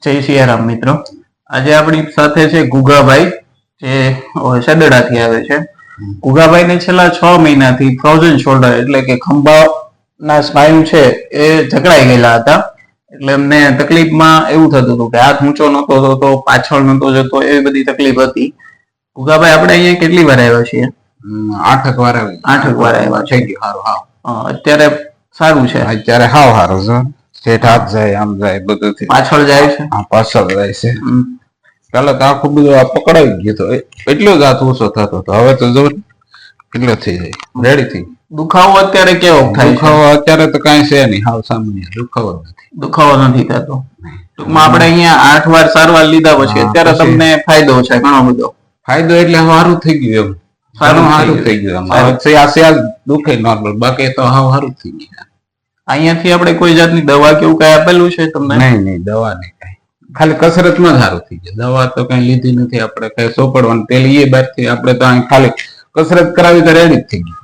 જય સિયારામ મિત્રો. આજે આપણી સાથે છે ગુગાભાઈ, જે સડડાથી આવે છે. ગુગાભાઈને છેલ્લા 6 મહિનાથી ફ્રોઝન શોલ્ડર એટલે કે ખંભાના સ્નાયુ છે એ જકડાઈ ગયેલા હતા. એટલે એમને તકલીફમાં એવું થતું હતું કે હાથ ઊંચો નતો થતો, પાછળ નતો જતો, એવી બધી તકલીફ હતી. ગુગાભાઈ આપણે અહીંયા કેટલી વાર આવ્યા છીએ? 8 વાર આવ્યા. થઈ ગયું સારું. હા, અત્યારે સારું છે? અત્યારે હાવ સારું છે. સ્ટેટ હાથ જાય, આમ જાય, બધું પાછળ જાય છે. હા, પાછળ જાય છે. પેલા તો આખું બધું પકડાવી ગયું તો એટલો જ હાથ ઊંચો થતો હતો. હવે તો જો કેટલો થઈ જાય, રેડી થઈ. દુખાવો અત્યારે કેવો થાય? દુખાવો અત્યારે તો કઈ છે નહીં, હાવ સામાન્ય દુખાવો જ નથી. દુખાવો નથી થતો. ટૂંકમાં આપણે અહીંયા 8 વાર સારવાર લીધા પછી અત્યારે તમને ફાયદો છે, ઘણો બધો ફાયદો. એટલે સારું થઈ ગયું, એમ સારું થઈ ગયું. આ દુખે નોર્મલ, બાકી તો હાવ સારું થઈ ગયું. અહીંયાથી આપણે કોઈ જાતની દવા કેવું કઈ આપેલું છે તમને? નહીં, દવા નહીં કઈ. ખાલી કસરતમાં જ સારું થઈ ગયું. દવા તો કઈ લીધી નથી આપણે, કઈ સોપડવાનું તેલ એ બહારથી. આપણે તો ખાલી કસરત કરાવી તો રેડી જ થઈ ગયું.